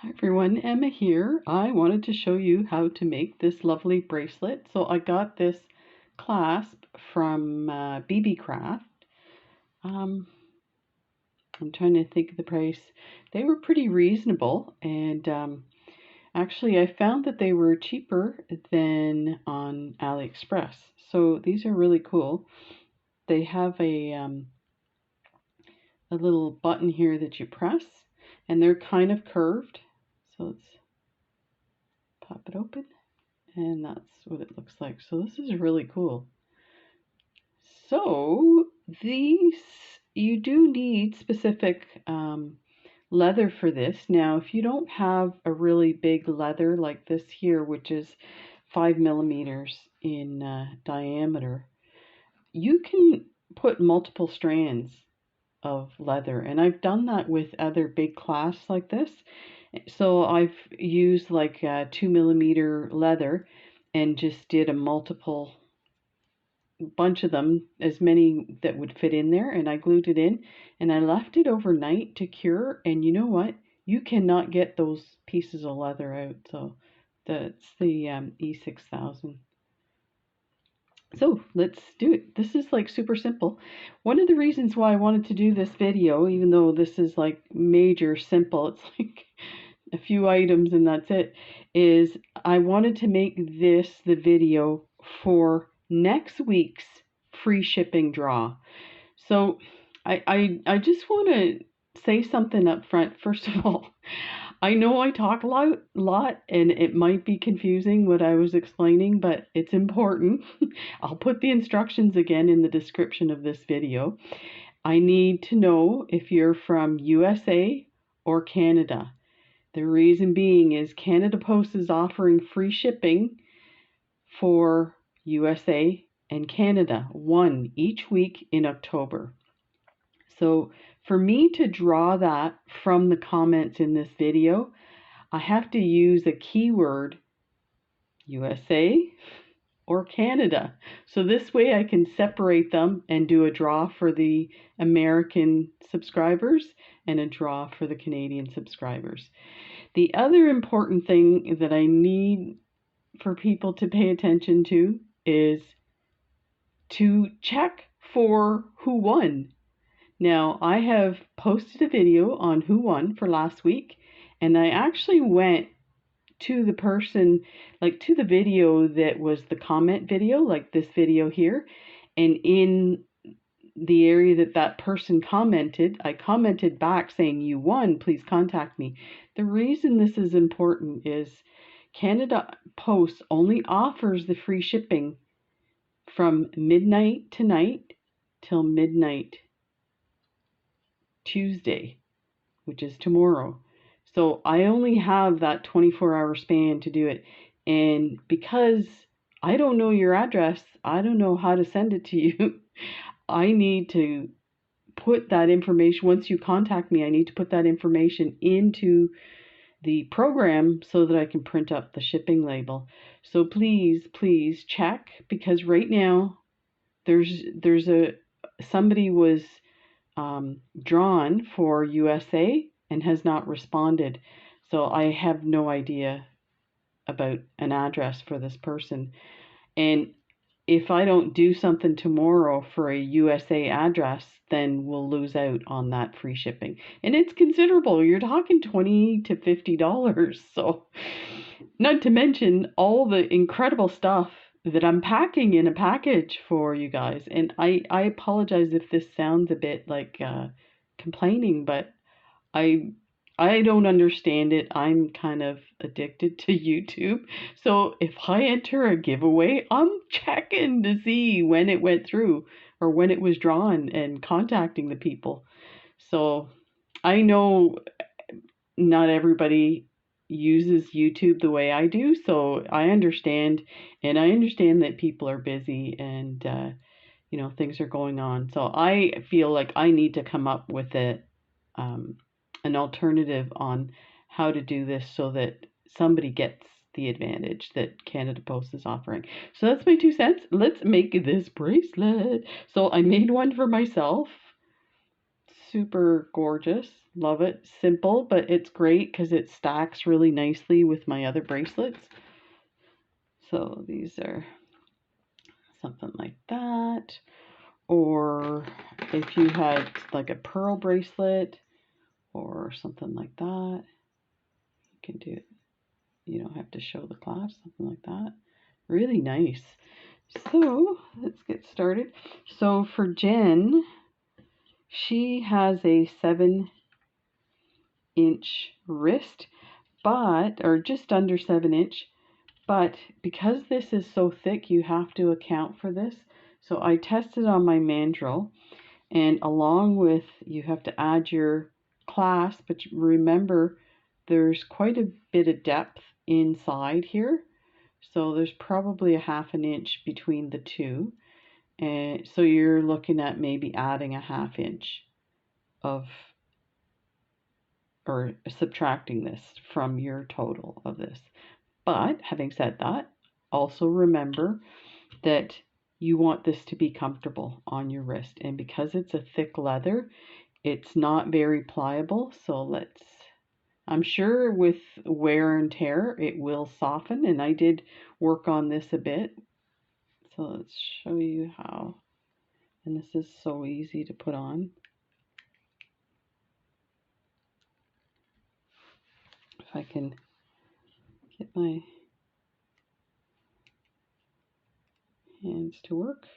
Hi everyone, Emma here. I wanted to show you how to make this lovely bracelet. So I got this clasp from BB Craft. I'm trying to think of the price. They were pretty reasonable, and actually I found that they were cheaper than on AliExpress. So these are really cool. They have a little button here that you press, and they're kind of curved. So let's pop it open. And that's what it looks like. So this is really cool. So these, you do need specific leather for this. Now, if you don't have a really big leather like this here, which is 5 millimeters in diameter, you can put multiple strands of leather. And I've done that with other big clasps like this. So I've used like 2 millimeter leather and just did a multiple bunch of them, as many that would fit in there, and I glued it in and I left it overnight to cure. And you know what? You cannot get those pieces of leather out. So that's the E6000. So let's do it. This is like super simple. One of the reasons why I wanted to do this video, even though this is like major simple, it's like a few items and that's it, is I wanted to make this the video for next week's free shipping draw. So I just want to say something up front. First of all, I know I talk a lot and it might be confusing what I was explaining, but it's important. I'll put the instructions again in the description of this video. I need to know if you're from USA or Canada. The reason being is Canada Post is offering free shipping for USA and Canada, one each week in October. So for me to draw that from the comments in this video, I have to use a keyword USA or Canada. So this way I can separate them and do a draw for the American subscribers and a draw for the Canadian subscribers. The other important thing that I need for people to pay attention to is to check for who won. Now, I have posted a video on who won for last week, and I actually went to the person, like to the video that was the comment video, like this video here, and in the area that that person commented, I commented back saying, "You won, please contact me." The reason this is important is Canada Post only offers the free shipping from midnight tonight till midnight Tuesday, which is tomorrow. So I only have that 24-hour span to do it. And because I don't know your address, I don't know how to send it to you. I need to put that information, once you contact me, I need to put that information into the program so that I can print up the shipping label. So please check, because right now there's a somebody was drawn for USA and has not responded. So I have no idea about an address for this person. And if I don't do something tomorrow for a USA address, then we'll lose out on that free shipping. And it's considerable. You're talking $20 to $50. So not to mention all the incredible stuff that I'm packing in a package for you guys. And I apologize if this sounds a bit like complaining, but I I don't understand it. I'm kind of addicted to YouTube. So if I enter a giveaway, I'm checking to see when it went through or when it was drawn and contacting the people. So I know not everybody uses YouTube the way I do, so I understand, and I understand that people are busy and things are going on. So I feel like I need to come up with an alternative on how to do this so that somebody gets the advantage that Canada Post is offering. So that's my 2 cents. Let's make this bracelet. So I made one for myself. Super gorgeous. Love it. Simple, but it's great because it stacks really nicely with my other bracelets. So these are something like that. Or if you had like a pearl bracelet or something like that, you can do it. You don't have to show the clasp, something like that. Really nice. So let's get started. So for Jen, she has a 7-inch wrist, or just under 7-inch, but because this is so thick, you have to account for this. So I tested on my mandrel, and along with, you have to add your clasp, but remember there's quite a bit of depth inside here. So there's probably a 1/2 inch between the two. And so you're looking at maybe adding a 1/2 inch of, or subtracting this from your total of this. But having said that, also remember that you want this to be comfortable on your wrist. And because it's a thick leather, it's not very pliable. So I'm sure with wear and tear, it will soften. And I did work on this a bit. So let's show you how. And this is so easy to put on. If I can get my hands to work.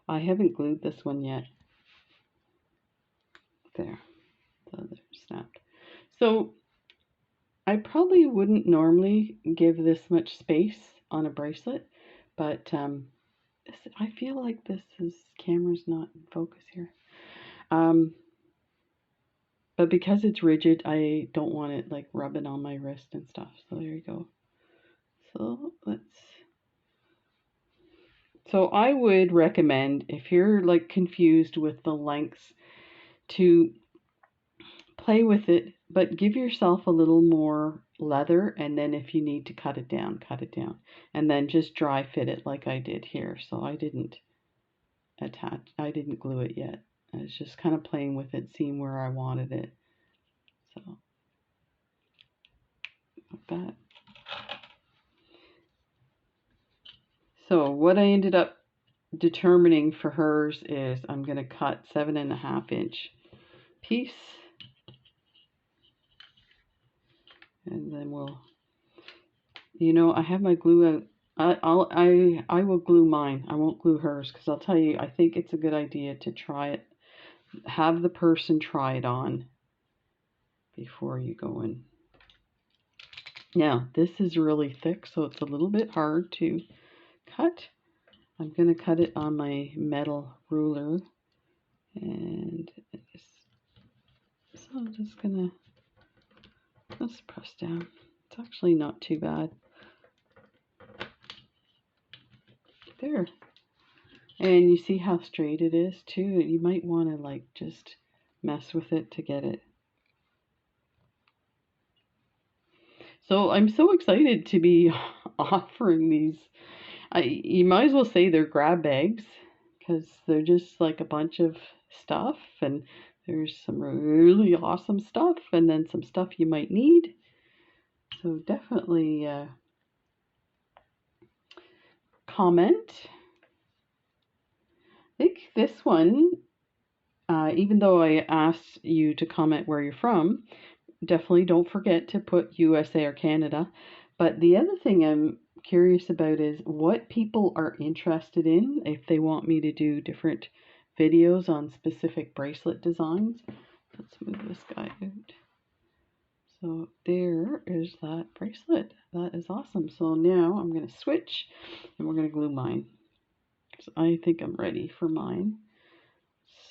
I haven't glued this one yet. There. So they're snapped. So I probably wouldn't normally give this much space on a bracelet, but I feel like camera's not in focus here. But because it's rigid, I don't want it like rubbing on my wrist and stuff. So there you go. So I would recommend, if you're like confused with the lengths, to play with it, but give yourself a little more leather, and then if you need to cut it down, and then just dry fit it like I did here. So I didn't glue it yet. I was just kind of playing with it, seeing where I wanted it. So like that. So what I ended up determining for hers is I'm going to cut 7.5 inch piece, and then I have my glue out. I will glue mine. I won't glue hers, because I'll tell you, I think it's a good idea to try it. Have the person try it on before you go in. Now this is really thick, so it's a little bit hard to cut. I'm going to cut it on my metal ruler, and so I'm just going to press down. It's actually not too bad. There. And you see how straight it is too? You might want to like just mess with it to get it. So I'm so excited to be offering these. You might as well say they're grab bags, because they're just like a bunch of stuff, and there's some really awesome stuff, and then some stuff you might need. So definitely comment. I think this one, even though I asked you to comment where you're from, definitely don't forget to put USA or Canada. But the other thing I'm curious about is what people are interested in, if they want me to do different videos on specific bracelet designs. Let's move this guy out. So there is that bracelet. That is awesome. So now I'm going to switch, and we're going to glue mine. So I think I'm ready for mine.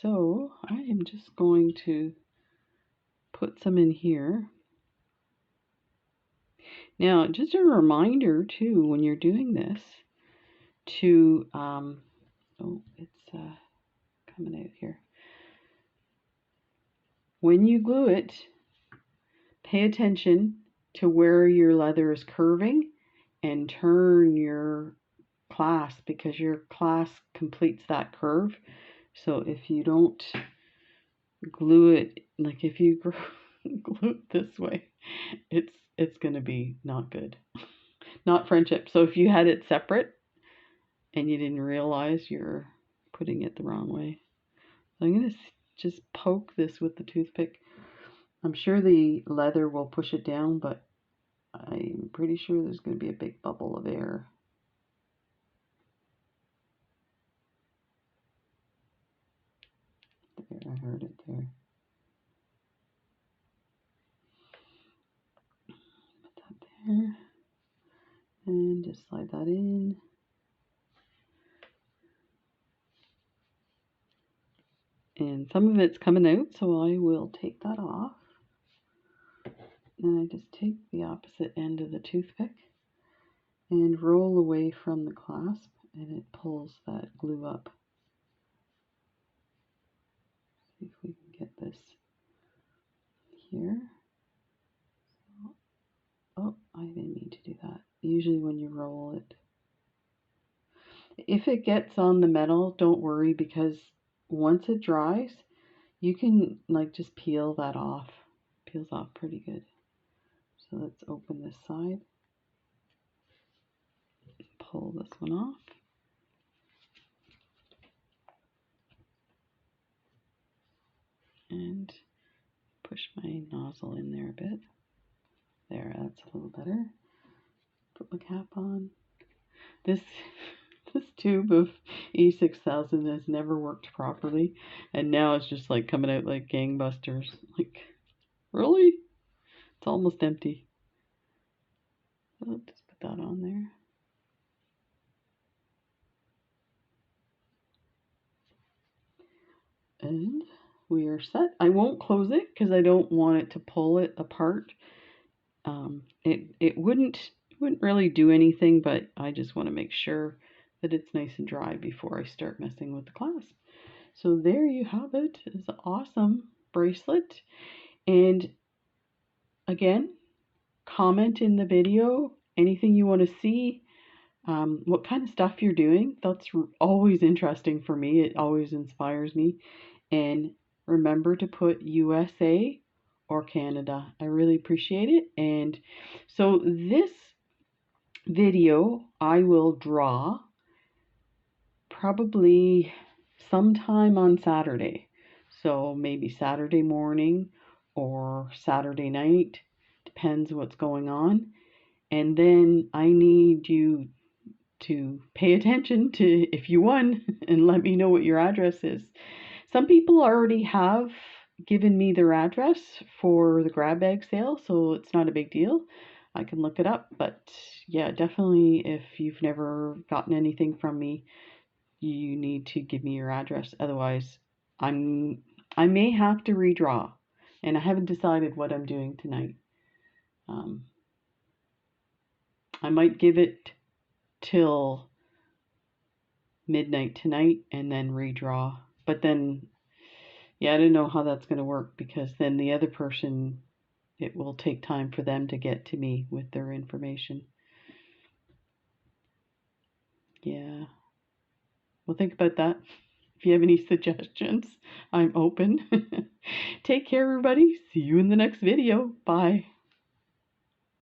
So I am just going to put some in here. Now, just a reminder too, when you're doing this, to oh, it's coming out here. When you glue it, pay attention to where your leather is curving, and turn your clasp because your clasp completes that curve. So if you don't glue it, like if you glue it this way, it's going to be not good. Not friendship. So if you had it separate and you didn't realize you're putting it the wrong way. So I'm going to just poke this with the toothpick. I'm sure the leather will push it down, but I'm pretty sure there's going to be a big bubble of air. There, I heard it there. Put that there. And just slide that in. And some of it's coming out, so I will take that off. And I just take the opposite end of the toothpick and roll away from the clasp, and it pulls that glue up. See if we can get this here. Oh, I didn't mean to do that. Usually when you roll it, if it gets on the metal, don't worry, because once it dries, you can like just peel that off. Peels off pretty good. So let's open this side. Pull this one off. And push my nozzle in there a bit. There, that's a little better. Put my cap on. This tube of E6000 has never worked properly, and now it's just like coming out like gangbusters. Like, really? It's almost empty. So just put that on there. And we are set. I won't close it because I don't want it to pull it apart. It wouldn't really do anything, but I just want to make sure that it's nice and dry before I start messing with the clasp. So there you have it. It's an awesome bracelet. And again, comment in the video anything you want to see, what kind of stuff you're doing. That's always interesting for me. It always inspires me. And remember to put USA or Canada. I really appreciate it. And so this video I will draw probably sometime on Saturday. So maybe Saturday morning or Saturday night, depends what's going on. And then I need you to pay attention to if you won and let me know what your address is. Some people already have given me their address for the grab bag sale, so it's not a big deal. I can look it up, but yeah, definitely if you've never gotten anything from me, you need to give me your address. Otherwise, I may have to redraw, and I haven't decided what I'm doing tonight. I might give it till midnight tonight and then redraw. But then, yeah, I don't know how that's going to work, because then the other person, it will take time for them to get to me with their information. Yeah. Well, think about that. If you have any suggestions, I'm open. Take care, everybody. See you in the next video. Bye.